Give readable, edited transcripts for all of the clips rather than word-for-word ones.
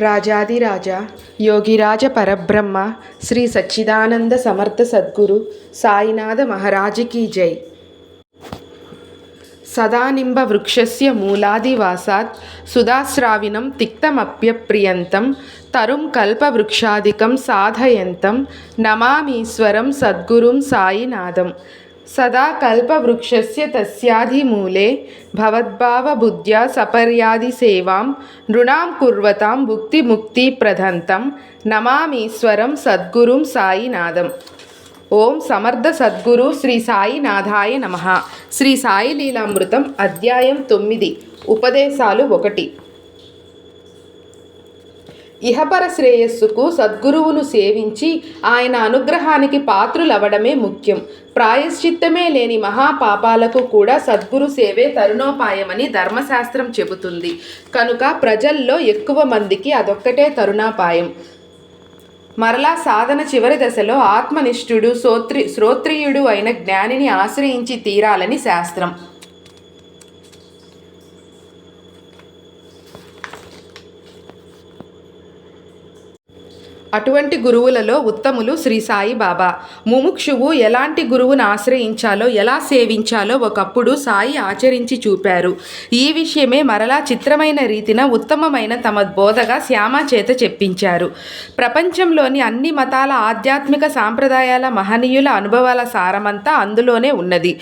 రాజాదిరాజ యోగిరాజ పరబ్రహ్మ శ్రీ సచ్చిదానంద సమర్థ సద్గురు సాయినాథ మహారాజుకి జై. సదానింబ వృక్షస్య మూలాదివాసాత్ సుధాశ్రావిణం తిక్తమప్యప్రియంతం తరుం కల్పవృక్షాదికం సాధయంతం నమామీశ్వరం సద్గురుం సాయినాథం. సదా కల్పవృక్షస్య తస్యాధిమూలే భవద్భావబుద్ధ్యా సపర్యాది సేవాం నృణాం కుర్వతాం భుక్తిముక్తిప్రదంతం నమామీశ్వరం సద్గురుం సాయినాథం. ఓం సమర్థ సద్గురు శ్రీ సాయినాథాయ నమః. శ్రీ సాయి లీలామృతం అధ్యాయం 9. ఉపదేశాలు 1. ఇహపర శ్రేయస్సుకు సద్గురువును సేవించి ఆయన అనుగ్రహానికి పాత్రులవడమే ముఖ్యం. ప్రాయశ్చిత్తమే లేని మహాపాపాలకు కూడా సద్గురు సేవే తరుణోపాయమని ధర్మశాస్త్రం చెబుతుంది. కనుక ప్రజల్లో ఎక్కువ మందికి అదొక్కటే తరుణోపాయం. మరలా సాధన చివరి దశలో ఆత్మనిష్ఠుడు శ్రోత్రియుడు అయిన జ్ఞానిని ఆశ్రయించి తీరాలని శాస్త్రం. అటువంటి గురువులలో ఉత్తములు శ్రీ సాయి బాబా. ముముక్షువు ఎలాంటి గురువును ఆశ్రయించాలో, ఎలా సేవించాలో ఒకప్పుడు సాయి ఆచరించి చూపారు. ఈ విషయమే మరలా చిత్రమైన రీతిన ఉత్తమమైన తమ బోధగా శ్యామ చేత చెప్పించారు. ప్రపంచంలోని అన్ని మతాల ఆధ్యాత్మిక సాంప్రదాయాల మహనీయుల అనుభవాల సారమంతా అందులోనే ఉన్నది.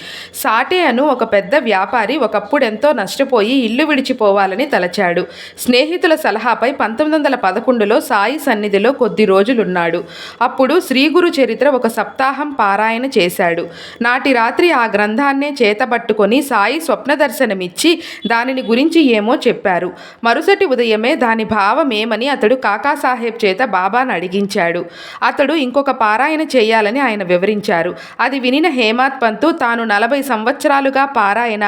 సాటే అను ఒక పెద్ద వ్యాపారి ఒకప్పుడెంతో నష్టపోయి ఇల్లు విడిచిపోవాలని తలచాడు. స్నేహితుల సలహాపై 1911లో సాయి సన్నిధిలో కొద్ది రోజులున్నాడు. అప్పుడు శ్రీగురు చరిత్ర ఒక సప్తాహం పారాయణ చేశాడు. నాటి రాత్రి ఆ గ్రంథాన్నే చేతబట్టుకొని సాయి స్వప్న దర్శనమిచ్చి దానిని గురించి ఏమో చెప్పారు. మరుసటి ఉదయమే దాని భావమేమని అతడు కాకాసాహెబ్ చేత బాబాను అడిగించాడు. అతడు ఇంకొక పారాయణ చేయాలని ఆయన వివరించారు. అది వినిన హేమాత్ పంతు తాను 40 సంవత్సరాలుగా పారాయణ,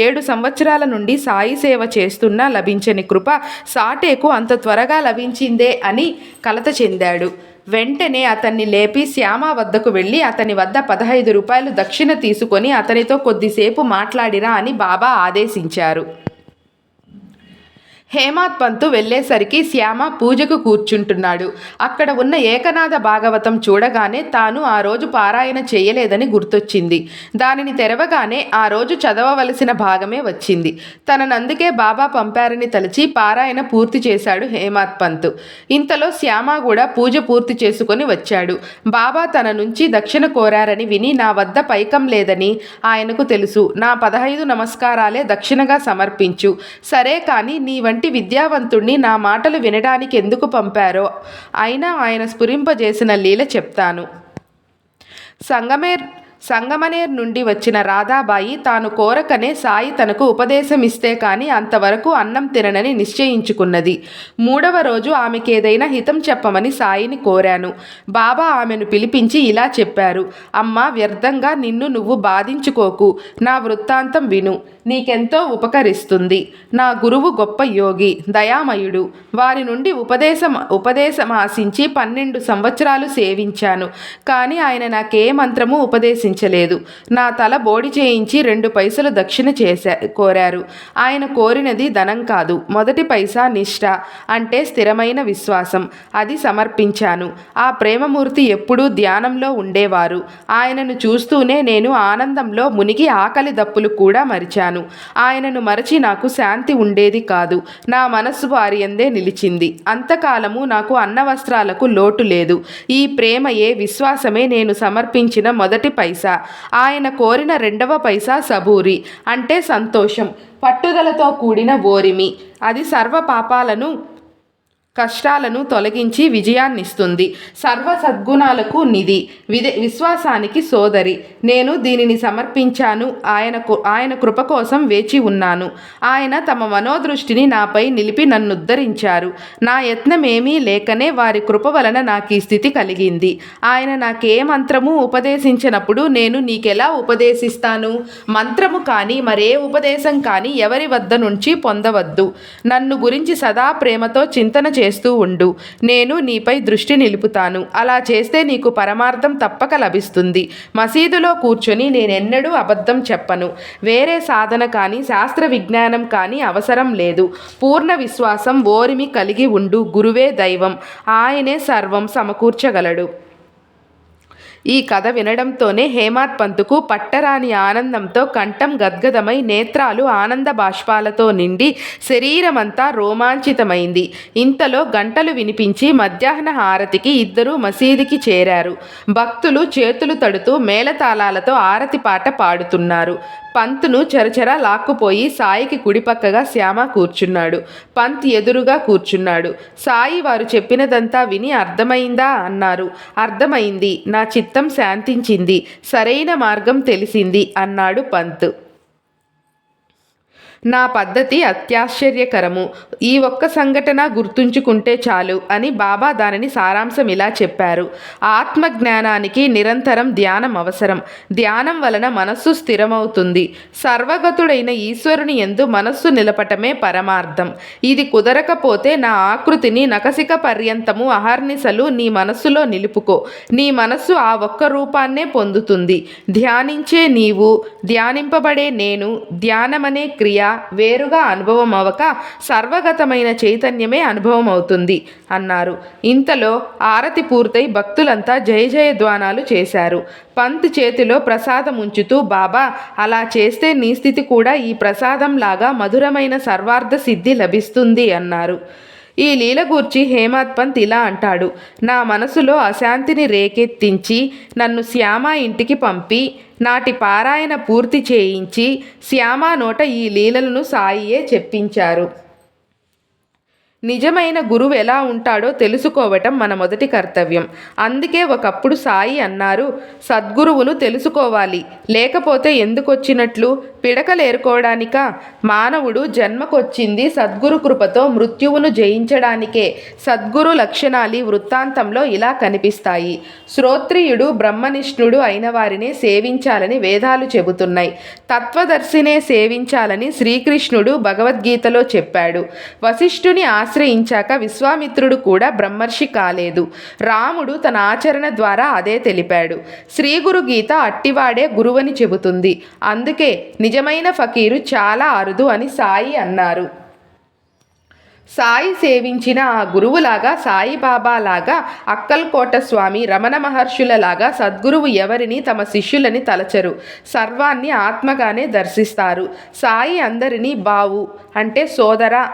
7 సంవత్సరాల నుండి సాయి సేవ చేస్తున్నా లభించని కృప సాటేకు అంత త్వరగా లభించిందే అని కలత చెందాడు. వెంటనే అతన్ని లేపి శ్యామ వద్దకు వెళ్ళి అతని వద్ద 15 రూపాయలు దక్షిణ తీసుకొని అతనితో కొద్దిసేపు మాట్లాడిరా అని బాబా ఆదేశించారు. హేమాత్ పంతు వెళ్ళేసరికి శ్యామ పూజకు కూర్చుంటున్నాడు. అక్కడ ఉన్న ఏకనాథ భాగవతం చూడగానే తాను ఆ రోజు పారాయణ చేయలేదని గుర్తొచ్చింది. దానిని తెరవగానే ఆ రోజు చదవవలసిన భాగమే వచ్చింది. తననందుకే బాబా పంపారని తలచి పారాయణ పూర్తి చేశాడు హేమాత్ పంతు. ఇంతలో శ్యామ కూడా పూజ పూర్తి చేసుకొని వచ్చాడు. బాబా తన నుంచి దక్షిణ కోరారని విని నా వద్ద పైకం లేదని ఆయనకు తెలుసు. నా 15 నమస్కారాలే దక్షిణగా సమర్పించు. సరే కానీ నీ వంటి విద్యావంతుణ్ణి నా మాటలు వినడానికి ఎందుకు పంపారో అయినా ఆయన స్ఫురింపజేసిన లీల చెప్తాను. సంగమనేర్ నుండి వచ్చిన రాధాబాయి తాను కోరకనే సాయి తనకు ఉపదేశమిస్తే కానీ అంతవరకు అన్నం తిననని నిశ్చయించుకున్నది. 3వ రోజు ఆమెకేదైనా హితం చెప్పమని సాయిని కోరాను. బాబా ఆమెను పిలిపించి ఇలా చెప్పారు. అమ్మా, వ్యర్థంగా నిన్ను నువ్వు బాధించుకోకు. నా వృత్తాంతం విను, నీకెంతో ఉపకరిస్తుంది. నా గురువు గొప్ప యోగి, దయామయుడు. వారి నుండి ఉపదేశం ఆశించి 12 సంవత్సరాలు సేవించాను. కానీ ఆయన నాకే మంత్రము ఉపదేశించలేదు. నా తల బోడి చేయించి 2 పైసలు దక్షిణ కోరారు. ఆయన కోరినది ధనం కాదు, మొదటి పైసా నిష్ఠ, అంటే స్థిరమైన విశ్వాసం. అది సమర్పించాను. ఆ ప్రేమమూర్తి ఎప్పుడూ ధ్యానంలో ఉండేవారు. ఆయనను చూస్తూనే నేను ఆనందంలో మునిగి ఆకలి దప్పులు కూడా మరిచాను. ఆయనను మరచి నాకు శాంతి ఉండేది కాదు. నా మనస్సు వారి యందే నిలిచింది. అంతకాలము నాకు అన్నవస్త్రాలకు లోటు లేదు. ఈ ప్రేమయే, విశ్వాసమే నేను సమర్పించిన మొదటి పైసా. ఆయన కోరిన 2వ పైసా సబూరి, అంటే సంతోషం, పట్టుదలతో కూడిన ఓరిమి. అది సర్వ పాపాలను, కష్టాలను తొలగించి విజయాన్నిస్తుంది. సర్వ సద్గుణాలకు నిధి, విశ్వాసానికి సోదరి. నేను దీనిని సమర్పించాను. ఆయన కృప కోసం వేచి ఉన్నాను. ఆయన తమ మనోదృష్టిని నాపై నిలిపి నన్నుద్ధరించారు. నా యత్నమేమీ లేకనే వారి కృప వలన నాకు ఈ స్థితి కలిగింది. ఆయన నాకే మంత్రము ఉపదేశించినప్పుడు నేను నీకెలా ఉపదేశిస్తాను? మంత్రము కానీ మరే ఉపదేశం కానీ ఎవరి వద్ద నుంచి పొందవద్దు. నన్ను గురించి సదా ప్రేమతో చింతన చేస్తూ ఉండు. నేను నీపై దృష్టి నిలుపుతాను. అలా చేస్తే నీకు పరమార్థం తప్పక లభిస్తుంది. మసీదులో కూర్చొని నేనెన్నడూ అబద్ధం చెప్పను. వేరే సాధన కానీ శాస్త్ర విజ్ఞానం కానీ అవసరం లేదు. పూర్ణ విశ్వాసం ఓరిమి కలిగి ఉండు. గురువే దైవం. ఆయనే సర్వం సమకూర్చగలడు. ఈ కథ వినడంతోనే హేమాడ్ పంతుకు పట్టరాని ఆనందంతో కంఠం గద్గదమై నేత్రాలు ఆనంద బాష్పాలతో నిండి శరీరమంతా రోమాంచితమైంది. ఇంతలో గంటలు వినిపించి మధ్యాహ్న హారతికి ఇద్దరూ మసీదుకి చేరారు. భక్తులు చేతులు తడుతూ మేళతాళాలతో ఆరతి పాట పాడుతున్నారు. పంత్ను చరచరా లాక్కుపోయి సాయికి కుడిపక్కగా శ్యామ కూర్చున్నాడు. పంత్ ఎదురుగా కూర్చున్నాడు. సాయి వారు చెప్పినదంతా విని అర్థమైందా అన్నారు. అర్థమైంది. నా చిత్తం శాంతించింది. సరైన మార్గం తెలిసింది అన్నాడు పంత్. నా పద్ధతి అత్యాశ్చర్యకరము. ఈ ఒక్క సంఘటన గుర్తుంచుకుంటే చాలు అని బాబా దానిని సారాంశం ఇలా చెప్పారు. ఆత్మజ్ఞానానికి నిరంతరం ధ్యానం అవసరం. ధ్యానం వలన మనస్సు స్థిరమవుతుంది. సర్వగతుడైన ఈశ్వరుని యందు మనస్సు నిలపటమే పరమార్థం. ఇది కుదరకపోతే నా ఆకృతిని నఖశిఖ పర్యంతము అహర్నిశలు నీ మనస్సులో నిలుపుకో. నీ మనస్సు ఆ ఒక్క రూపాన్నే పొందుతుంది. ధ్యానించే నీవు, ధ్యానింపబడే నేను, ధ్యానమనే క్రియ వేరుగా అనుభవం అవక సర్వగతమైన చైతన్యమే అనుభవం అవుతుంది అన్నారు. ఇంతలో ఆరతి పూర్తయి భక్తులంతా జయ జయధ్వానాలు చేశారు. పంత్ చేతిలో ప్రసాదం ఉంచుతూ, బాబా, అలా చేస్తే నీ స్థితి కూడా ఈ ప్రసాదంలాగా మధురమైన సర్వార్థ సిద్ధి లభిస్తుంది అన్నారు. ఈ లీల గూర్చి హేమాడ్ పంత్ ఇలా అంటాడు. నా మనసులో అశాంతిని రేకెత్తించి నన్ను శ్యామ ఇంటికి పంపి నాటి పారాయణ పూర్తి చేయించి శ్యామ నోట ఈ లీలలను సాయియే చెప్పించారు. నిజమైన గురువు ఎలా ఉంటాడో తెలుసుకోవటం మన మొదటి కర్తవ్యం. అందుకే ఒకప్పుడు సాయి అన్నారు, సద్గురువును తెలుసుకోవాలి, లేకపోతే ఎందుకొచ్చినట్లు? పిడకలేరుకోవడానికా? మానవుడు జన్మకొచ్చింది సద్గురు కృపతో మృత్యువును జయించడానికే. సద్గురు లక్షణాలు వృత్తాంతంలో ఇలా కనిపిస్తాయి. శ్రోత్రియుడు బ్రహ్మనిష్ఠుడు అయిన వారినే సేవించాలని వేదాలు చెబుతున్నాయి. తత్వదర్శినే సేవించాలని శ్రీకృష్ణుడు భగవద్గీతలో చెప్పాడు. వశిష్ఠుని ఆశ్రయించాక విశ్వామిత్రుడు కూడా బ్రహ్మర్షి కాలేదు. రాముడు తన ఆచరణ ద్వారా అదే తెలిపాడు. శ్రీ గురు గీత అట్టివాడే గురువని చెబుతుంది. అందుకే నిజమైన ఫకీరు చాలా అరుదు అని సాయి అన్నారు. సాయి సేవించిన ఆ గురువులాగా, సాయిబాబాలాగా, అక్కల్కోట స్వామి, రమణ మహర్షులలాగా సద్గురువు ఎవరిని తమ శిష్యులని తలచరు. సర్వాన్ని ఆత్మగానే దర్శిస్తారు. సాయి అందరినీ బావు అంటే సోదర,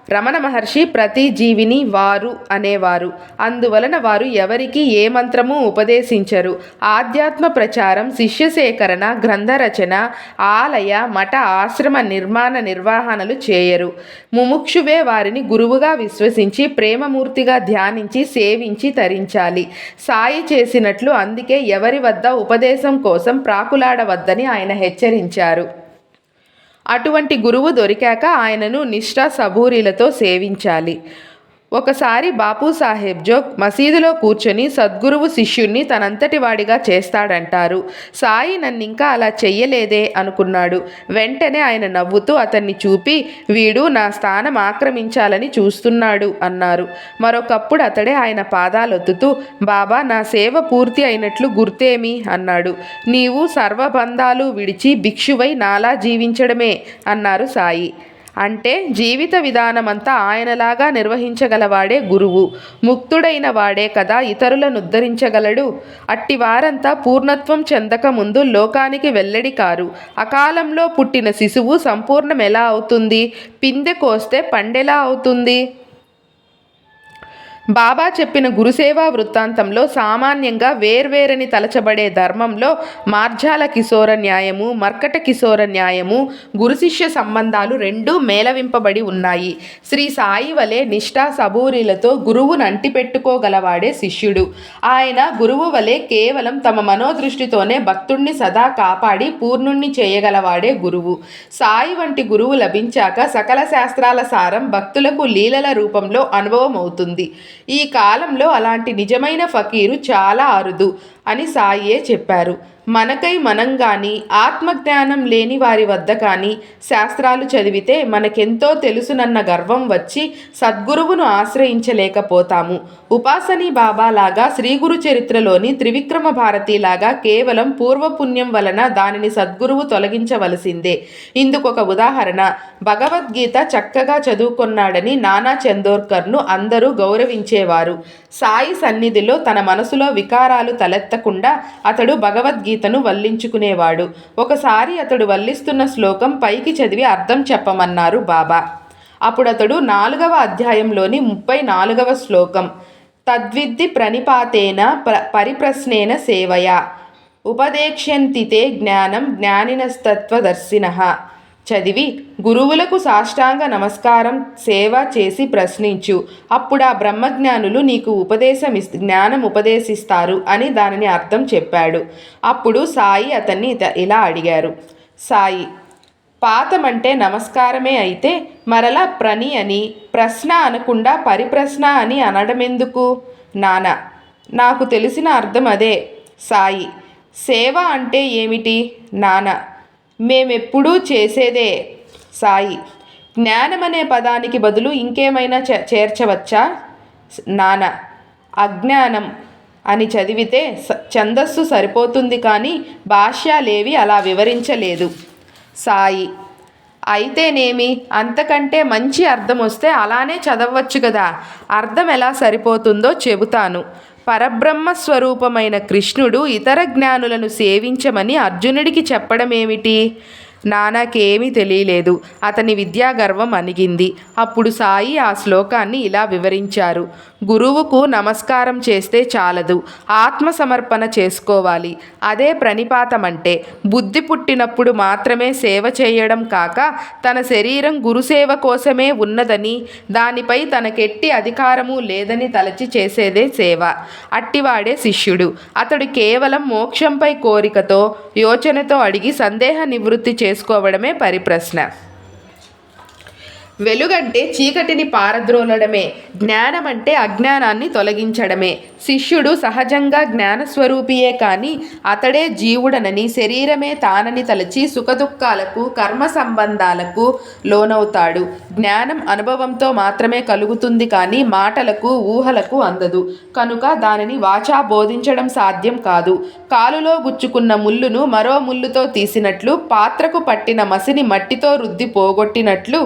రమణ మహర్షి ప్రతి జీవిని వారు అనేవారు. అందువలన వారు ఎవరికి ఏ మంత్రము ఉపదేశించరు. ఆధ్యాత్మ ప్రచారం, శిష్య సేకరణ, గ్రంథరచన, ఆలయ మఠ ఆశ్రమ నిర్వహణలు చేయరు. ముముక్షువే వారిని గురువుగా విశ్వసించి ప్రేమమూర్తిగా ధ్యానించి సేవించి తరించాలి. సాయి చేసినట్లు. అందుకే ఎవరి వద్ద ఉపదేశం కోసం ప్రాకులాడవద్దని ఆయన హెచ్చరించారు. అటువంటి గురువు దొరికాక ఆయనను నిష్ఠ సబూరీలతో సేవించాలి. ఒకసారి బాపు సాహెబ్ జోగ్ మసీదులో కూర్చొని సద్గురువు శిష్యుణ్ణి తనంతటి వాడిగా చేస్తాడంటారు. సాయి నన్నింకా అలా చెయ్యలేదే అనుకున్నాడు. వెంటనే ఆయన నవ్వుతూ అతన్ని చూపి, వీడు నా స్థానం ఆక్రమించాలని చూస్తున్నాడు అన్నారు. మరొకప్పుడు అతడే ఆయన పాదాలొత్తుతూ, బాబా, నా సేవ పూర్తి అయినట్లు గుర్తేమి అన్నాడు. నీవు సర్వబంధాలు విడిచి భిక్షువై నాలా జీవించడమే అన్నారు సాయి. అంటే జీవిత విధానమంతా ఆయనలాగా నిర్వహించగలవాడే గురువు. ముక్తుడైన వాడే కదా ఇతరులను ఉద్ధరించగలడు. అట్టి వారంతా పూర్ణత్వం చెందక ముందు లోకానికి వెల్లడి కారు. అకాలంలో పుట్టిన శిశువు సంపూర్ణం ఎలా అవుతుంది? పిందె కోస్తే పండెలా అవుతుంది? బాబా చెప్పిన గురుసేవా వృత్తాంతంలో సామాన్యంగా వేర్వేరని తలచబడే ధర్మంలో మార్జాల కిశోర న్యాయము, మర్కట కిశోర న్యాయము, గురుశిష్య సంబంధాలు రెండూ మేళవింపబడి ఉన్నాయి. శ్రీ సాయి వలె నిష్ఠా సబూరీలతో గురువును అంటిపెట్టుకోగలవాడే శిష్యుడు. ఆయన గురువు వలె కేవలం తమ మనోదృష్టితోనే భక్తుణ్ణి సదా కాపాడి పూర్ణుణ్ణి చేయగలవాడే గురువు. సాయి వంటి గురువు లభించాక సకల శాస్త్రాల సారం భక్తులకు లీలల రూపంలో అనుభవం అవుతుంది. ఈ కాలంలో అలాంటి నిజమైన ఫకీరు చాలా అరుదు అని సాయియే చెప్పారు. మనకై మనం గాని ఆత్మజ్ఞానం లేని వారి వద్ద కానీ శాస్త్రాలు చదివితే మనకెంతో తెలుసునన్న గర్వం వచ్చి సద్గురువును ఆశ్రయించలేకపోతాము. ఉపాసనీ బాబాలాగా శ్రీగురు చరిత్రలోని త్రివిక్రమ భారతిలాగా కేవలం పూర్వపుణ్యం వలన దానిని సద్గురువు తొలగించవలసిందే. ఇందుకొక ఉదాహరణ, భగవద్గీత చక్కగా చదువుకొన్నాడని నానా చందోర్కర్ను అందరూ గౌరవించేవారు. సాయి సన్నిధిలో తన మనసులో వికారాలు తలెత్తకుండా అతడు భగవద్గీతను వల్లించుకునేవాడు. ఒకసారి అతడు వల్లిస్తున్న శ్లోకం పైకి చదివి అర్థం చెప్పమన్నారు బాబా. అప్పుడతడు 4వ అధ్యాయంలోని 34వ శ్లోకం, తద్విద్ధి ప్రణిపాతేన పరిప్రశ్నేన సేవయా ఉపదేక్ష్యంతితే జ్ఞానం జ్ఞానినస్తత్వదర్శినః చదివి గురువులకు సాష్టాంగ నమస్కారం సేవ చేసి ప్రశ్నించు, అప్పుడా బ్రహ్మజ్ఞానులు నీకు జ్ఞానం ఉపదేశిస్తారు అని దానిని అర్థం చెప్పాడు. అప్పుడు సాయి అతన్ని ఇలా అడిగారు. సాయి, పాతమంటే నమస్కారమే అయితే మరలా ప్రణి అని ప్రశ్న అనకుండా పరిప్రశ్న అని అనడమెందుకు? నాన్న, నాకు తెలిసిన అర్థం అదే. సాయి, సేవ అంటే ఏమిటి? నాన్న, మేమెప్పుడూ చేసేదే. సాయి, జ్ఞానమనే పదానికి బదులు ఇంకేమైనా చేర్చవచ్చా? నాన్న, అజ్ఞానం అని చదివితే ఛందస్సు సరిపోతుంది కానీ భాష్యాలేవి అలా వివరించలేదు. సాయి, అయితేనేమి, అంతకంటే మంచి అర్థం వస్తే అలానే చదవచ్చు కదా. అర్థం ఎలా సరిపోతుందో చెబుతాను. పరబ్రహ్మస్వరూపమైన కృష్ణుడు ఇతర జ్ఞానులను సేవించమని అర్జునుడికి చెప్పడమేమిటి? నానాకేమీ తెలియలేదు. అతని విద్యాగర్వం అణిగింది. అప్పుడు సాయి ఆ శ్లోకాన్ని ఇలా వివరించారు. గురువుకు నమస్కారం చేస్తే చాలదు, ఆత్మసమర్పణ చేసుకోవాలి. అదే ప్రణిపాతమంటే. బుద్ధి పుట్టినప్పుడు మాత్రమే సేవ చేయడం కాక తన శరీరం గురుసేవ కోసమే ఉన్నదని, దానిపై తనకెట్టి అధికారము లేదని తలచి చేసేదే సేవ. అట్టివాడే శిష్యుడు. అతడు కేవలం మోక్షంపై కోరికతో యోచనతో అడిగి సందేహ నివృత్తి చేసుకోవడమే పరిప్రశ్న. వెలుగంటే చీకటిని పారద్రోలడమే, జ్ఞానమంటే అజ్ఞానాన్ని తొలగించడమే. శిష్యుడు సహజంగా జ్ఞానస్వరూపియే కానీ అతడే జీవుడనని, శరీరమే తానని తలచి సుఖదుఖాలకు కర్మ సంబంధాలకు లోనవుతాడు. జ్ఞానం అనుభవంతో మాత్రమే కలుగుతుంది కానీ మాటలకు ఊహలకు అందదు. కనుక దానిని వాచా బోధించడం సాధ్యం కాదు. కాలులో గుచ్చుకున్న ముల్లును మరో ముల్లుతో తీసినట్లు, పాత్రకు పట్టిన మసిని మట్టితో రుద్ది పోగొట్టినట్లు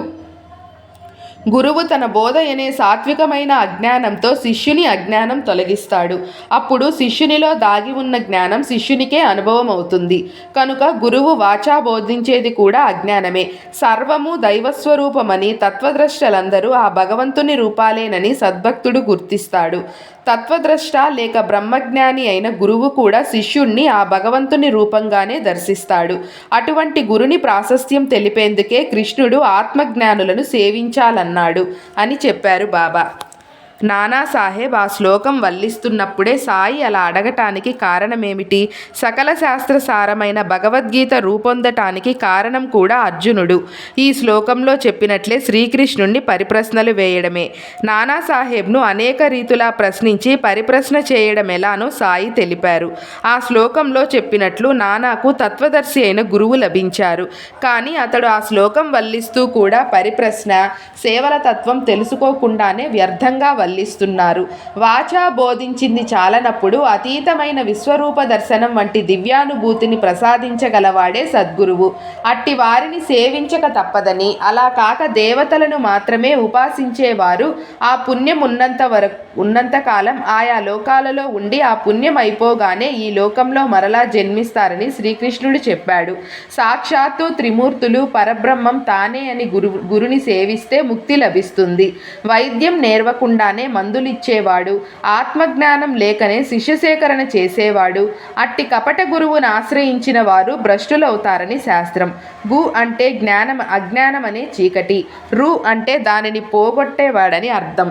గురువు తన బోధ అనే సాత్వికమైన అజ్ఞానంతో శిష్యుని అజ్ఞానం తొలగిస్తాడు. అప్పుడు శిష్యునిలో దాగి ఉన్న జ్ఞానం శిష్యునికే అనుభవం అవుతుంది. కనుక గురువు వాచా బోధించేది కూడా అజ్ఞానమే. సర్వము దైవస్వరూపమని తత్వద్రష్టలందరూ ఆ భగవంతుని రూపాలేనని సద్భక్తుడు గుర్తిస్తాడు. తత్వద్రష్ట లేక బ్రహ్మజ్ఞాని అయిన గురువు కూడా శిష్యుణ్ణి ఆ భగవంతుని రూపంగానే దర్శిస్తాడు. అటువంటి గురుని ప్రాశస్త్యం తెలిపేందుకే కృష్ణుడు ఆత్మజ్ఞానులను సేవించాలన్నాడు అని చెప్పారు బాబా. నానాసాహెబ్ ఆ శ్లోకం వల్లిస్తున్నప్పుడే సాయి అలా అడగటానికి కారణమేమిటి? సకల శాస్త్రసారమైన భగవద్గీత రూపొందటానికి కారణం కూడా అర్జునుడు. ఈ శ్లోకంలో చెప్పినట్లే శ్రీకృష్ణుణ్ణి పరిప్రశ్నలు వేయడమే. నానాసాహెబ్ను అనేక రీతులా ప్రశ్నించి పరిప్రశ్న చేయడం ఎలానో సాయి తెలిపారు. ఆ శ్లోకంలో చెప్పినట్లు నానాకు తత్వదర్శి అయిన గురువు లభించారు. కానీ అతడు ఆ శ్లోకం వల్లిస్తూ కూడా పరిప్రశ్న, సేవల తత్వం తెలుసుకోకుండానే వ్యర్థంగా వల్లిస్తున్నారు. వాచా బోధించింది చాలనప్పుడు అతీతమైన విశ్వరూప దర్శనం వంటి దివ్యానుభూతిని ప్రసాదించగలవాడే సద్గురువు. అట్టి వారిని సేవించక తప్పదని, అలా కాక దేవతలను మాత్రమే ఉపాసించేవారు ఆ పుణ్యం ఉన్నంతకాలం ఆయా లోకాలలో ఉండి ఆ పుణ్యం అయిపోగానే ఈ లోకంలో మరలా జన్మిస్తారని శ్రీకృష్ణుడు చెప్పాడు. సాక్షాత్తు త్రిమూర్తులు పరబ్రహ్మం తానే అని గురుని సేవిస్తే ముక్తి లభిస్తుంది. వైద్యం నేర్వకుండానే మందులిచ్చేవాడు, ఆత్మజ్ఞానం లేకనే శిష్యసేకరణ చేసేవాడు. అట్టి కపట గురువును ఆశ్రయించిన వారు భ్రష్టులవుతారని శాస్త్రం. గు అంటే జ్ఞానం, అజ్ఞానం అనే చీకటి. రు అంటే దానిని పోగొట్టేవాడని అర్థం.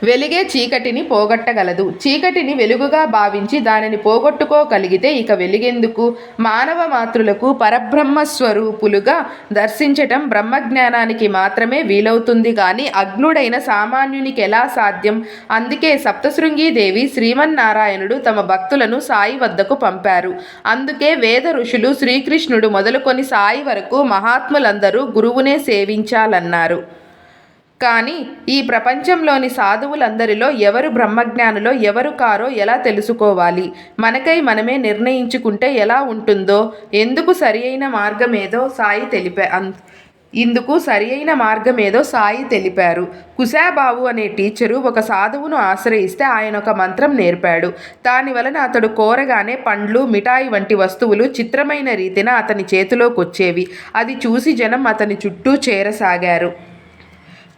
వెలుగే చీకటిని పోగొట్టగలదు. చీకటిని వెలుగుగా భావించి దానిని పోగొట్టుకోగలిగితే ఇక వెలుగెందుకు? మానవ మాతృలకు పరబ్రహ్మస్వరూపులుగా దర్శించటం బ్రహ్మజ్ఞానానికి మాత్రమే వీలవుతుంది గాని అజ్ఞుడైన సామాన్యునికి ఎలా సాధ్యం? అందుకే సప్తశృంగీదేవి శ్రీమన్నారాయణుడు తమ భక్తులను సాయి వద్దకు పంపారు. అందుకే వేద ఋషులు, శ్రీకృష్ణుడు మొదలుకొని సాయి వరకు మహాత్ములందరూ గురువునే సేవించాలన్నారు. కానీ ఈ ప్రపంచంలోని సాధువులందరిలో ఎవరు బ్రహ్మజ్ఞానులో ఎవరు కారో ఎలా తెలుసుకోవాలి? మనకై మనమే నిర్ణయించుకుంటే ఎలా ఉంటుందో ఇందుకు సరియైన మార్గమేదో సాయి తెలిపారు. కుశాబావు అనే టీచరు ఒక సాధువును ఆశ్రయిస్తే ఆయన ఒక మంత్రం నేర్పాడు. దాని వలన అతడు కోరగానే పండ్లు, మిఠాయి వంటి వస్తువులు చిత్రమైన రీతిన అతని చేతిలోకొచ్చేవి. అది చూసి జనం అతని చుట్టూ చేరసాగారు.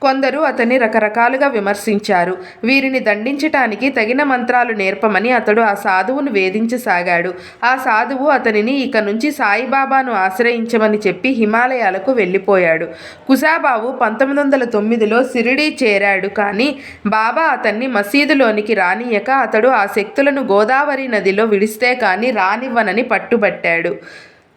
కొందరు అతన్ని రకరకాలుగా విమర్శించారు. వీరిని దండించటానికి తగిన మంత్రాలు నేర్పమని అతడు ఆ సాధువును వేధించసాగాడు. ఆ సాధువు అతనిని ఇక నుంచి సాయిబాబాను ఆశ్రయించమని చెప్పి హిమాలయాలకు వెళ్ళిపోయాడు. కుశాబావు 1909లో షిరిడీ చేరాడు. కానీ బాబా అతన్ని మసీదులోనికి రానియక అతడు ఆ శక్తులను గోదావరి నదిలో విడిస్తే కానీ రానివ్వనని పట్టుబట్టాడు.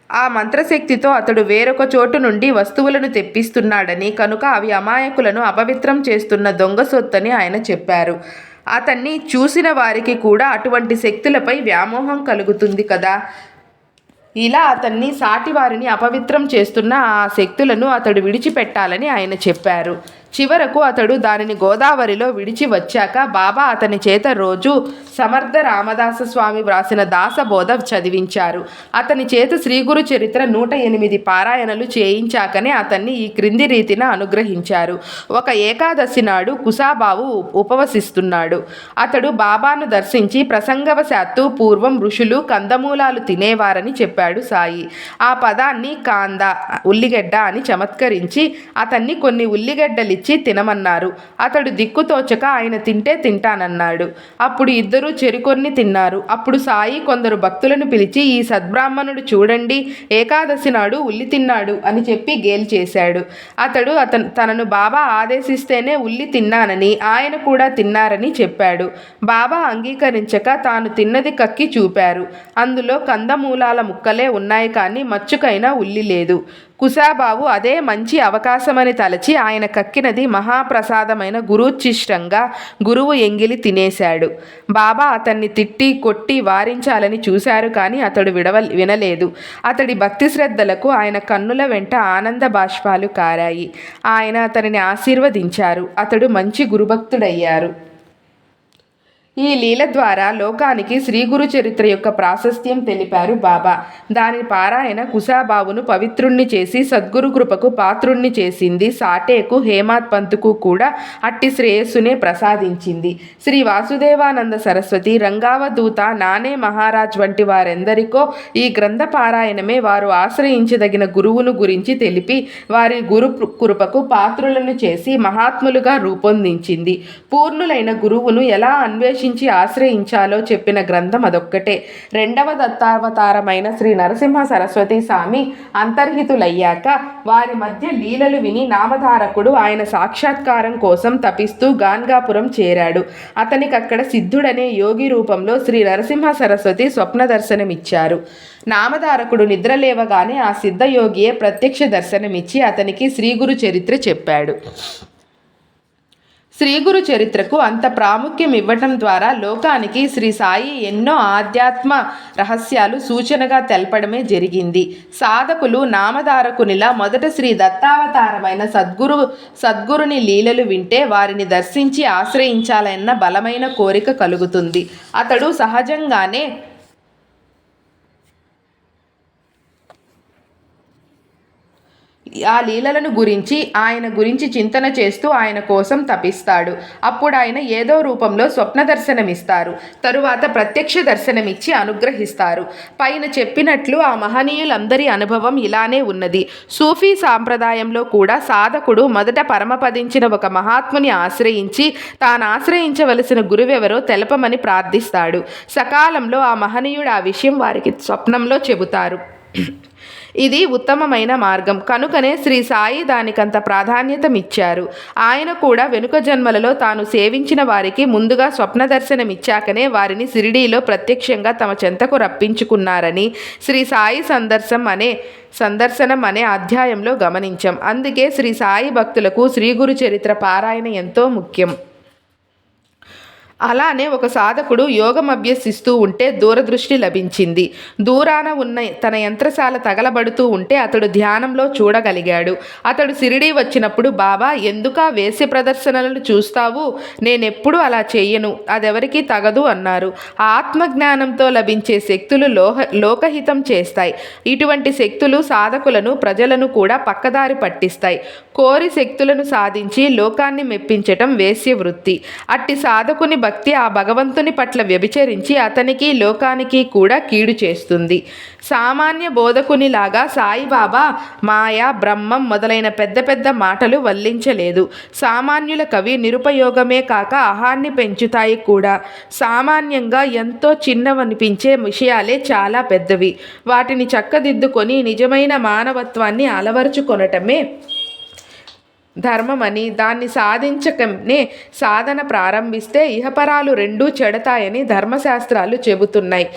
ఆ మంత్రశక్తితో అతడు వేరొక చోటు నుండి వస్తువులను తెప్పిస్తున్నాడని, కనుక అవి అమాయకులను అపవిత్రం చేస్తున్న దొంగ సొత్తని ఆయన చెప్పారు. అతన్ని చూసిన వారికి కూడా అటువంటి శక్తులపై వ్యామోహం కలుగుతుంది కదా. ఇలా అతన్ని సాటివారిని అపవిత్రం చేస్తున్న ఆ శక్తులను అతడు విడిచిపెట్టాలని ఆయన చెప్పారు. చివరకు అతడు దానిని గోదావరిలో విడిచి వచ్చాక బాబా అతని చేత రోజు సమర్థ రామదాస స్వామి వ్రాసిన దాసబోధ చదివించారు. అతని చేత శ్రీగురు చరిత్ర 108 పారాయణలు చేయించాకనే అతన్ని ఈ క్రింది రీతిన అనుగ్రహించారు. ఒక ఏకాదశి నాడు కుశాబావు ఉపవసిస్తున్నాడు. అతడు బాబాను దర్శించి ప్రసంగవశాత్తు పూర్వం ఋషులు కందమూలాలు తినేవారని చెప్పాడు సాయి. ఆ పదాన్ని కాంద, ఉల్లిగడ్డ అని చమత్కరించి అతన్ని కొన్ని ఉల్లిగడ్డలిచ్చి తినమన్నారు. అతడు దిక్కుతోచక ఆయన తింటే తింటానన్నాడు. అప్పుడు ఇద్దరూ చెరికొన్ని తిన్నారు. అప్పుడు సాయి కొందరు భక్తులను పిలిచి, ఈ సద్బ్రాహ్మణుడు చూడండి, ఏకాదశి నాడు ఉల్లి తిన్నాడు అని చెప్పి గేలి చేశాడు. అతడు తనను బాబా ఆదేశిస్తేనే ఉల్లి తిన్నానని, ఆయన కూడా తిన్నారని చెప్పాడు. బాబా అంగీకరించక తాను తిన్నది కక్కి చూపారు. అందులో కందమూలాల ముక్కలే ఉన్నాయి కానీ మచ్చుకైనా ఉల్లి లేదు. కుశాబావు అదే మంచి అవకాశమని తలచి ఆయన కక్కినది మహాప్రసాదమైన గురుచిష్టంగా గురువు ఎంగిలి తినేశాడు. బాబా అతన్ని తిట్టి కొట్టి వారించాలని చూశారు కానీ అతడు వినలేదు. అతడి భక్తి శ్రద్ధలకు ఆయన కన్నుల వెంట ఆనంద బాష్పాలు కారాయి. ఆయన అతనిని ఆశీర్వదించారు. అతడు మంచి గురుభక్తుడయ్యారు. ఈ లీల ద్వారా లోకానికి శ్రీగురు చరిత్ర యొక్క ప్రాశస్త్యం తెలిపారు బాబా. దాని పారాయణ కుశాబావును పవిత్రుణ్ణి చేసి సద్గురు కృపకు పాత్రుణ్ణి చేసింది. సాటేకు, హేమాత్ పంతుకు కూడా అట్టి శ్రేయస్సునే ప్రసాదించింది. శ్రీ వాసుదేవానంద సరస్వతి, రంగావధూత, నానే మహారాజ్ వంటి వారెందరికో ఈ గ్రంథ పారాయణమే వారు ఆశ్రయించదగిన గురువును గురించి తెలిపి వారి గురు కృపకు పాత్రులను చేసి మహాత్ములుగా రూపొందించింది. పూర్ణులైన గురువును ఎలా ఆశ్రయించాలో చెప్పిన గ్రంథం అదొక్కటే. రెండవ దత్తావతారమైన శ్రీ నరసింహ సరస్వతి స్వామి అంతర్హితులయ్యాక వారి మధ్య లీలలు విని నామధారకుడు ఆయన సాక్షాత్కారం కోసం తపిస్తూ గాన్గాపురం చేరాడు. అతనికి అక్కడ సిద్ధుడనే యోగి రూపంలో శ్రీ నరసింహ సరస్వతి స్వప్న దర్శనమిచ్చారు. నామధారకుడు నిద్రలేవగానే ఆ సిద్ధయోగియే ప్రత్యక్ష దర్శనమిచ్చి అతనికి శ్రీగురు చరిత్ర చెప్పాడు. శ్రీగురు చరిత్రకు అంత ప్రాముఖ్యం ఇవ్వటం ద్వారా లోకానికి శ్రీ సాయి ఎన్నో ఆధ్యాత్మ రహస్యాలు సూచనగా తెలపడమే జరిగింది. సాధకులు నామధారకునిలా మొదట శ్రీ దత్తావతారమైన సద్గురుని లీలలు వింటే వారిని దర్శించి ఆశ్రయించాలన్న బలమైన కోరిక కలుగుతుంది. అతడు సహజంగానే ఆ లీలలను గురించి ఆయన గురించి చింతన చేస్తూ ఆయన కోసం తపిస్తాడు. అప్పుడు ఆయన ఏదో రూపంలో స్వప్న దర్శనమిస్తారు. తరువాత ప్రత్యక్ష దర్శనమిచ్చి అనుగ్రహిస్తారు. పైన చెప్పినట్లు ఆ మహనీయులందరి అనుభవం ఇలానే ఉన్నది. సూఫీ సాంప్రదాయంలో కూడా సాధకుడు మొదట పరమపదించిన ఒక మహాత్ముని ఆశ్రయించి తాను ఆశ్రయించవలసిన గురువెవరో తెలపమని ప్రార్థిస్తాడు. సకాలంలో ఆ మహనీయుడు ఆ విషయం వారికి స్వప్నంలో చెబుతారు. ఇది ఉత్తమమైన మార్గం కనుకనే శ్రీ సాయి దానికంత ప్రాధాన్యతమిచ్చారు. ఆయన కూడా వెనుక జన్మలలో తాను సేవించిన వారికి ముందుగా స్వప్న దర్శనమిచ్చాకనే వారిని షిరిడీలో ప్రత్యక్షంగా తమ చెంతకు రప్పించుకున్నారని శ్రీ సాయి సందర్శనం అనే అధ్యాయంలో గమనించాం. అందుకే శ్రీ సాయి భక్తులకు శ్రీ గురు చరిత్ర పారాయణ ఎంతో ముఖ్యం. అలానే ఒక సాధకుడు యోగం అభ్యసిస్తూ ఉంటే దూరదృష్టి లభించింది. దూరాన ఉన్న తన యంత్రశాల తగలబడుతూ ఉంటే అతడు ధ్యానంలో చూడగలిగాడు. అతడు షిరిడీ వచ్చినప్పుడు, బాబా ఎందుకా వేశ్య ప్రదర్శనలను చూస్తావు? నేనెప్పుడు అలా చెయ్యను, అదెవరికీ తగదు అన్నారు. ఆత్మజ్ఞానంతో లభించే శక్తులు లోకహితం చేస్తాయి. ఇటువంటి శక్తులు సాధకులను ప్రజలను కూడా పక్కదారి పట్టిస్తాయి. కోరి శక్తులను సాధించి లోకాన్ని మెప్పించటం వేశ్య వృత్తి. అట్టి సాధకుని భక్తి ఆ భగవంతుని పట్ల వ్యభిచరించి అతనికి లోకానికి కూడా కీడు చేస్తుంది. సామాన్య బోధకునిలాగా సాయిబాబా మాయ, బ్రహ్మం మొదలైన పెద్ద పెద్ద మాటలు వల్లించలేదు. సామాన్యుల కవి నిరుపయోగమే కాక అహాన్ని పెంచుతాయి కూడా. సామాన్యంగా ఎంతో చిన్నవనిపించే విషయాలే చాలా పెద్దవి. వాటిని చక్కదిద్దుకొని నిజమైన మానవత్వాన్ని అలవరుచుకొనటమే ధర్మమని, దాన్ని సాధించకనే సాధన ప్రారంభిస్తే ఇహపరాలు రెండూ చెడతాయని ధర్మశాస్త్రాలు చెబుతున్నాయి.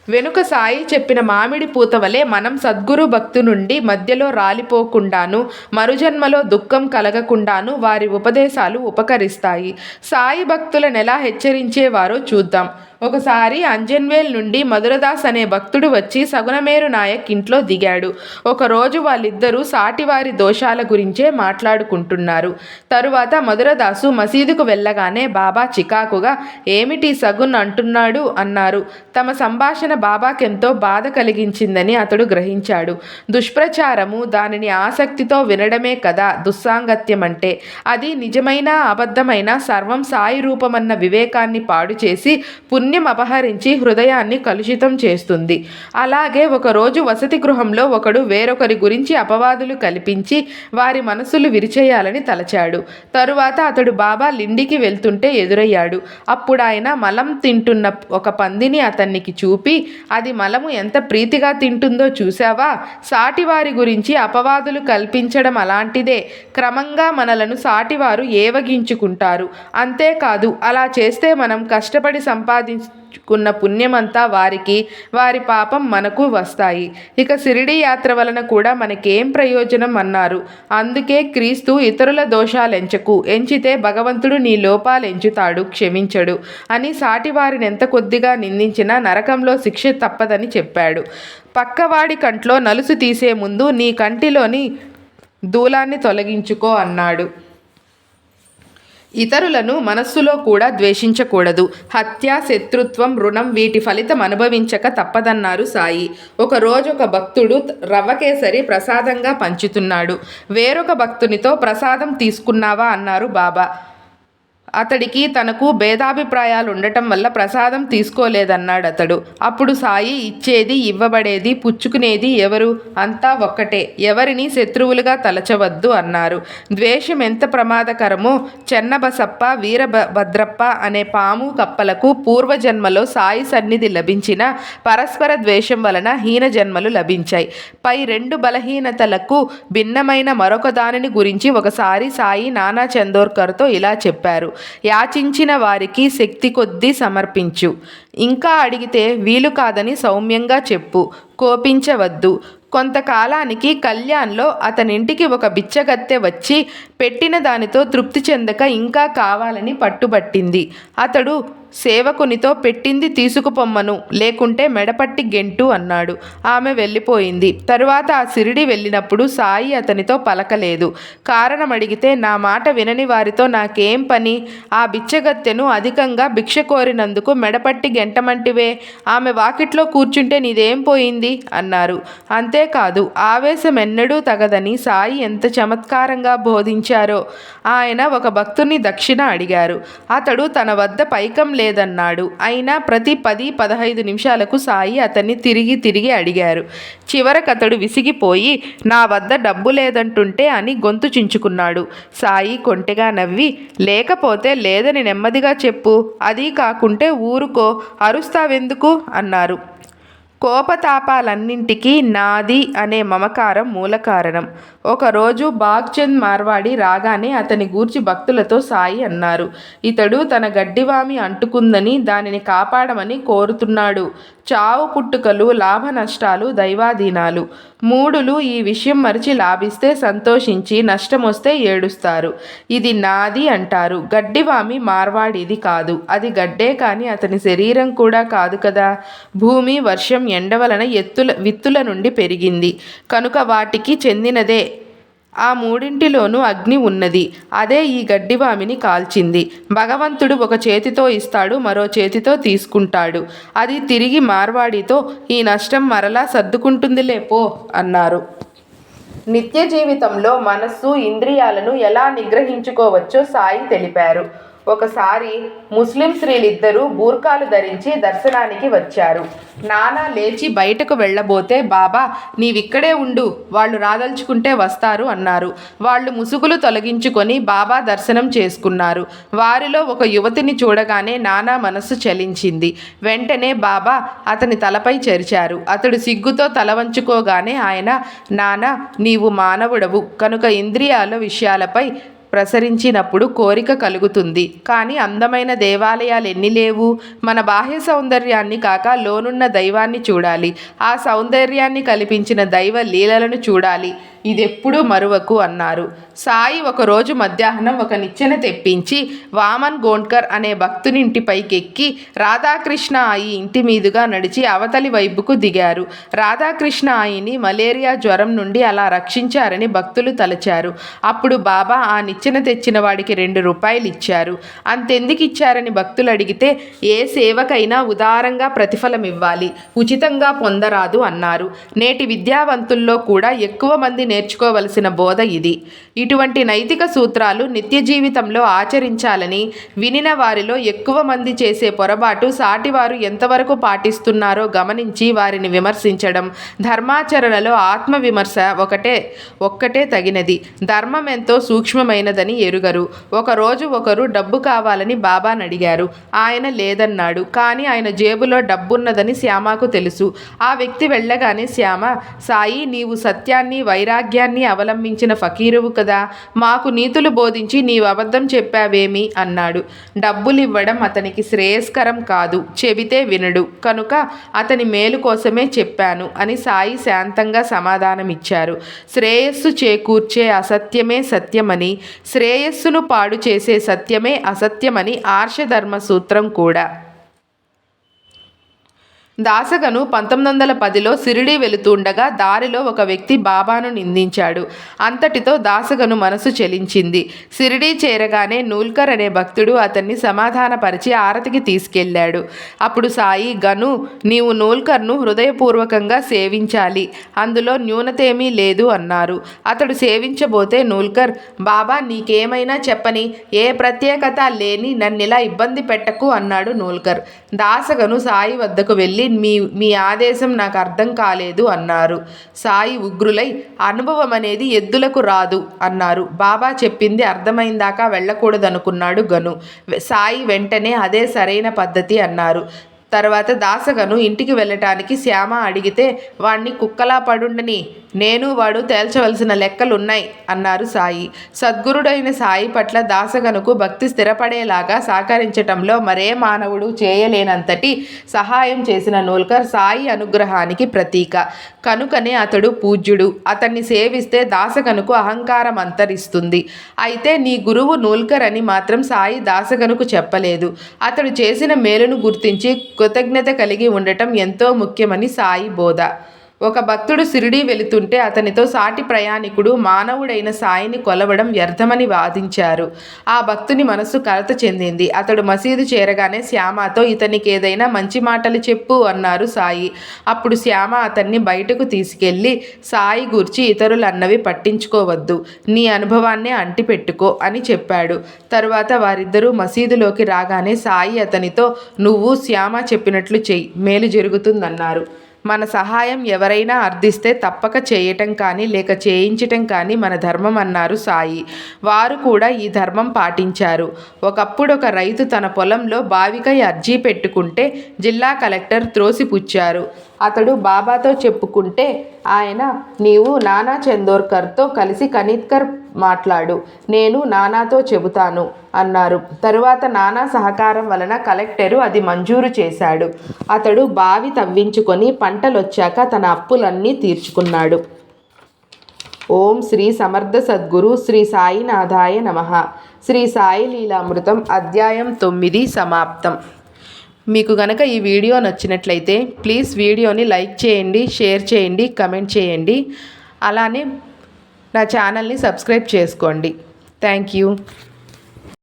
వెనుక సాయి చెప్పిన మామిడి పూత వలె మనం సద్గురు భక్తు నుండి మధ్యలో రాలిపోకుండాను, మరుజన్మలో దుఃఖం కలగకుండాను వారి ఉపదేశాలు ఉపకరిస్తాయి. సాయి భక్తులను ఎలా హెచ్చరించేవారో చూద్దాం. ఒకసారి అంజన్వేల్ నుండి మధురదాస్ అనే భక్తుడు వచ్చి సగుణమేరు నాయక్ ఇంట్లో దిగాడు. ఒకరోజు వాళ్ళిద్దరూ సాటివారి దోషాల గురించే మాట్లాడుకుంటున్నారు. తరువాత మధురదాసు మసీదుకు వెళ్ళగానే బాబా చికాకుగా, ఏమిటి సగున్ అంటున్నాడు అన్నారు. తమ సంభాషణ బాబాకెంతో బాధ కలిగించిందని అతడు గ్రహించాడు. దుష్ప్రచారము, దానిని ఆసక్తితో వినడమే కదా దుస్సాంగత్యమంటే. అది నిజమైన అబద్ధమైన సర్వం సాయి రూపమన్న వివేకాన్ని పాడు చేసి పుణ్యం అపహరించి హృదయాన్ని కలుషితం చేస్తుంది. అలాగే ఒకరోజు వసతి గృహంలో ఒకడు వేరొకరి గురించి అపవాదులు కల్పించి వారి మనసులు విరిచేయాలని తలచాడు. తరువాత అతడు బాబా లిండికి వెళ్తుంటే ఎదురయ్యాడు. అప్పుడు ఆయన మలం తింటున్న ఒక పందిని అతనికి చూపి, అది మలము ఎంత ప్రీతిగా తింటుందో చూశావా? సాటివారి గురించి అపవాదులు కల్పించడం అలాంటిదే. క్రమంగా మనలను సాటివారు ఏవగించుకుంటారు. అంతేకాదు, అలా చేస్తే మనం కష్టపడి సంపాదించుకున్న పుణ్యమంతా వారికి, వారి పాపం మనకు వస్తాయి. ఇక షిరిడీ యాత్ర వలన కూడా మనకేం ప్రయోజనం అన్నారు. అందుకే క్రీస్తు ఇతరుల దోషాలెంచకు, ఎంచితే భగవంతుడు నీ లోపాలెంచుతాడు, క్షమించడు అని సాటివారిని ఎంత కొద్దిగా నిందించినా నరకంలో శిక్ష తప్పదని చెప్పాడు. పక్కవాడి కంట్లో నలుసు తీసే ముందు నీ కంటిలోని దూలాన్ని తొలగించుకో అన్నాడు. ఇతరులను మనస్సులో కూడా ద్వేషించకూడదు. హత్య, శత్రుత్వం, రుణం వీటి ఫలితం అనుభవించక తప్పదన్నారు సాయి. ఒకరోజు ఒక భక్తుడు రవ్వ కేసరి ప్రసాదంగా పంచుతున్నాడు. వేరొక భక్తునితో ప్రసాదం తీసుకున్నావా అన్నారు బాబా. అతడికి తనకు భేదాభిప్రాయాలు ఉండటం వల్ల ప్రసాదం తీసుకోలేదన్నాడు అతడు. అప్పుడు సాయి, ఇచ్చేది, ఇవ్వబడేది, పుచ్చుకునేది ఎవరు? అంతా ఒక్కటే. ఎవరిని శత్రువులుగా తలచవద్దు అన్నారు. ద్వేషం ఎంత ప్రమాదకరమో చెన్నబసప్ప, వీరభద్రప్ప అనే పాము కప్పలకు పూర్వజన్మలో సాయి సన్నిధి లభించిన పరస్పర ద్వేషం వలన హీన జన్మలు లభించాయి. పై రెండు బలహీనతలకు భిన్నమైన మరొక దానిని గురించి ఒకసారి సాయి నానా చందోర్కర్తో ఇలా చెప్పారు. యాచించిన వారికి శక్తి కొద్దీ సమర్పించు. ఇంకా అడిగితే వీలు కాదని సౌమ్యంగా చెప్పు. కోపించవద్దు. కొంతకాలానికి కళ్యాణ్లో అతనింటికి ఒక బిచ్చగత్తె వచ్చి పెట్టిన దానితో తృప్తి చెందక ఇంకా కావాలని పట్టుబట్టింది. అతడు సేవకునితో పెట్టింది తీసుకుపొమ్మను, లేకుంటే మెడపట్టి గెంటు అన్నాడు. ఆమె వెళ్ళిపోయింది. తరువాత ఆ షిరిడి వెళ్ళినప్పుడు సాయి అతనితో పలకలేదు. కారణం అడిగితే, నా మాట వినని వారితో నాకేం పని? ఆ బిచ్చగత్తెను అధికంగా భిక్ష కోరినందుకు మెడపట్టి గెంటమంటివే, ఆమె వాకిట్లో కూర్చుంటే నీదేం పోయింది అన్నారు. అంతేకాదు, ఆవేశం ఎన్నడూ తగదని సాయి ఎంత చమత్కారంగా బోధించారో. ఆయన ఒక భక్తుని దక్షిణ అడిగారు. అతడు తన వద్ద పైకం లేదన్నాడు. అయినా ప్రతి 10-15 నిమిషాలకు సాయి అతన్ని తిరిగి అడిగారు. చివరకతడు విసిగిపోయి, నా వద్ద డబ్బు లేదంటుంటే అని గొంతు చించుకున్నాడు. సాయి కొంటెగా నవ్వి, లేకపోతే లేదని నెమ్మదిగా చెప్పు, అదీ కాకుంటే ఊరుకో, అరుస్తావెందుకు అన్నారు. కోపతాపాలన్నింటికీ నాది అనే మమకారం మూల కారణం. ఒకరోజు బాగ్చంద్ మార్వాడి రాగానే అతని గూర్చి భక్తులతో సాయి అన్నారు. ఇతడు తన గడ్డివామి అంటుకుందని దానిని కాపాడమని కోరుతున్నాడు. చావు పుట్టుకలు, లాభ నష్టాలు దైవాధీనాలు. మూఢులు ఈ విషయం మరిచి లాభిస్తే సంతోషించి, నష్టమొస్తే ఏడుస్తారు. ఇది నాది అంటారు. గడ్డివామి మార్వాడిది కాదు. అది గడ్డే కాని అతని శరీరం కూడా కాదు కదా. భూమి, వర్షం, ఎండ వలన విత్తుల నుండి పెరిగింది కనుక వాటికి చెందినదే. ఆ మూడింటిలోనూ అగ్ని ఉన్నది. అదే ఈ గడ్డివామిని కాల్చింది. భగవంతుడు ఒక చేతితో ఇస్తాడు, మరో చేతితో తీసుకుంటాడు. అది తిరిగి మార్వాడితో ఈ నష్టం మరలా సర్దుకుంటుందిలే పో అన్నారు. నిత్య జీవితంలో మనస్సు, ఇంద్రియాలను ఎలా నిగ్రహించుకోవచ్చో సాయి తెలిపారు. ఒకసారి ముస్లిం స్త్రీలిద్దరూ బూర్కాలు ధరించి దర్శనానికి వచ్చారు. నానా లేచి బయటకు వెళ్ళబోతే బాబా నీవిక్కడే ఉండు, వాళ్ళు రాదలుచుకుంటే వస్తారు అన్నారు. వాళ్ళు ముసుగులు తొలగించుకొని బాబా దర్శనం చేసుకున్నారు. వారిలో ఒక యువతిని చూడగానే నానా మనస్సు చలించింది. వెంటనే బాబా అతని తలపై చెరిచారు. అతడు సిగ్గుతో తల వంచుకోగానే ఆయన, నానా నీవు మానవుడవు కనుక ఇంద్రియాల విషయాలపై ప్రసరించినప్పుడు కోరిక కలుగుతుంది. కానీ అందమైన దేవాలయాలు ఎన్ని లేవు. మన బాహ్య సౌందర్యాన్ని కాక లోనున్న దైవాన్ని చూడాలి. ఆ సౌందర్యాన్ని కల్పించిన దైవ లీలలను చూడాలి. ఇదెప్పుడూ మరువకు అన్నారు. సాయి ఒకరోజు మధ్యాహ్నం ఒక నిచ్చెన తెప్పించి వామన్ గోండ్కర్ అనే భక్తుని ఇంటిపైకెక్కి రాధాకృష్ణ ఆయి ఇంటి మీదుగా నడిచి అవతలి వైపుకు దిగారు. రాధాకృష్ణ ఆయిని మలేరియా జ్వరం నుండి అలా రక్షించారని భక్తులు తలచారు. అప్పుడు బాబా ఆ నిచ్చెన తెచ్చిన వాడికి 2 రూపాయలు ఇచ్చారు. అంతెందుకు ఇచ్చారని భక్తులు అడిగితే ఏ సేవకైనా ఉదారంగా ప్రతిఫలం ఇవ్వాలి, ఉచితంగా పొందరాదు అన్నారు. నేటి విద్యావంతుల్లో కూడా ఎక్కువ మంది నేర్చుకోవలసిన బోధ ఇది. ఇటువంటి నైతిక సూత్రాలు నిత్య జీవితంలో ఆచరించాలని వినిన వారిలో ఎక్కువ మంది చేసే పొరపాటు సాటివారు ఎంతవరకు పాటిస్తున్నారో గమనించి వారిని విమర్శించడం. ధర్మాచరణలో ఆత్మవిమర్శ ఒక్కటే తగినది. ధర్మం ఎంతో సూక్ష్మమైనదని ఎరుగరు. ఒకరోజు ఒకరు డబ్బు కావాలని బాబాని అడిగారు. ఆయన లేదన్నాడు. కానీ ఆయన జేబులో డబ్బున్నదని శ్యామకు తెలుసు. ఆ వ్యక్తి వెళ్ళగానే శ్యామ, సాయి నీవు సత్యాన్ని వైరాగ్యాన్ని అవలంబించిన ఫకీరువు కదా, మాకు నీతులు బోధించి నీవు అబద్ధం చెప్పావేమి అన్నాడు. డబ్బులివ్వడం అతనికి శ్రేయస్కరం కాదు, చెబితే వినడు కనుక అతని మేలు కోసమే చెప్పాను అని సాయి శాంతంగా సమాధానమిచ్చారు. శ్రేయస్సు చేకూర్చే అసత్యమే సత్యమని, శ్రేయస్సును పాడు చేసే సత్యమే అసత్యమని ఆర్షధర్మ సూత్రం కూడా. దాసగను 1910లో షిరిడీ వెళుతుండగా దారిలో ఒక వ్యక్తి బాబాను నిందించాడు. అంతటితో దాసగను మనసు చలించింది. షిరిడీ చేరగానే నూల్కర్ అనే భక్తుడు అతన్ని సమాధానపరిచి ఆరతికి తీసుకెళ్ళాడు. అప్పుడు సాయి, గను నీవు నూల్కర్ను హృదయపూర్వకంగా సేవించాలి, అందులో న్యూనతేమీ లేదు అన్నారు. అతడు సేవించబోతే నూల్కర్, బాబా నీకేమైనా చెప్పని, ఏ ప్రత్యేకత లేని నన్నిలా ఇబ్బంది పెట్టకు అన్నాడు నూల్కర్. దాసగను సాయి వద్దకు వెళ్ళి మీ ఆదేశం నాకు అర్థం కాలేదు అన్నారు. సాయి ఉగ్రులై, అనుభవం అనేది ఎద్దులకు రాదు అన్నారు. బాబా చెప్పింది అర్థమైందాకా వెళ్ళకూడదనుకున్నాడు గను. సాయి వెంటనే అదే సరైన పద్ధతి అన్నారు. తర్వాత దాసగను ఇంటికి వెళ్ళటానికి శ్యామ అడిగితే వాణ్ణి కుక్కలా పడుండని, నేను వాడు తేల్చవలసిన లెక్కలున్నాయి అన్నారు సాయి. సద్గురుడైన సాయి పట్ల దాసగనుకు భక్తి స్థిరపడేలాగా సహకరించటంలో మరే మానవుడు చేయలేనంతటి సహాయం చేసిన నూల్కర్ సాయి అనుగ్రహానికి ప్రతీక కనుకనే అతడు పూజ్యుడు. అతన్ని సేవిస్తే దాసగనుకు అహంకారం అంతరిస్తుంది. అయితే నీ గురువు నూల్కర్ అని మాత్రం సాయి దాసగనుకు చెప్పలేదు. అతడు చేసిన మేలును గుర్తించి కృతజ్ఞత కలిగి ఉండటం ఎంతో ముఖ్యమని సాయి బోధ. ఒక భక్తుడు షిరిడీ వెళుతుంటే అతనితో సాటి ప్రయాణికుడు మానవుడైన సాయిని కొలవడం వ్యర్థమని వాదించారు. ఆ భక్తుని మనస్సు కలత చెందింది. అతడు మసీదు చేరగానే శ్యామతో ఇతనికి ఏదైనా మంచి మాటలు చెప్పు అన్నారు సాయి. అప్పుడు శ్యామ అతన్ని బయటకు తీసుకెళ్ళి సాయి గూర్చి ఇతరులన్నవి పట్టించుకోవద్దు, నీ అనుభవాన్నే అంటిపెట్టుకో అని చెప్పాడు. తరువాత వారిద్దరూ మసీదులోకి రాగానే సాయి అతనితో, నువ్వు శ్యామ చెప్పినట్లు చెయ్యి, మేలు జరుగుతుందన్నారు. మన సహాయం ఎవరైనా అర్థిస్తే తప్పక చేయటం కానీ లేక చేయించటం కానీ మన ధర్మం అన్నారు సాయి. వారు కూడా ఈ ధర్మం పాటించారు. ఒకప్పుడు ఒక రైతు తన పొలంలో బావికై అర్జీ పెట్టుకుంటే జిల్లా కలెక్టర్ త్రోసిపుచ్చారు. అతడు బాబాతో చెప్పుకుంటే ఆయన, నీవు నానా చందోర్కర్తో కలిసి కనిత్కర్ మాట్లాడు, నేను నానాతో చెబుతాను అన్నారు. తరువాత నానా సహకారం వలన కలెక్టరు అది మంజూరు చేశాడు. అతడు బావి తవ్వించుకొని పంటలొచ్చాక తన అప్పులన్నీ తీర్చుకున్నాడు. ఓం శ్రీ సమర్థ సద్గురు శ్రీ సాయినాథాయ నమః. శ్రీ సాయి లీలామృతం అధ్యాయం 9 సమాప్తం. మీకు గనక ఈ వీడియో నచ్చినట్లయితే ప్లీజ్ వీడియోని లైక్ చేయండి, షేర్ చేయండి, కమెంట్ చేయండి. అలానే నా ఛానల్ని సబ్స్క్రైబ్ చేసుకోండి. Thank you.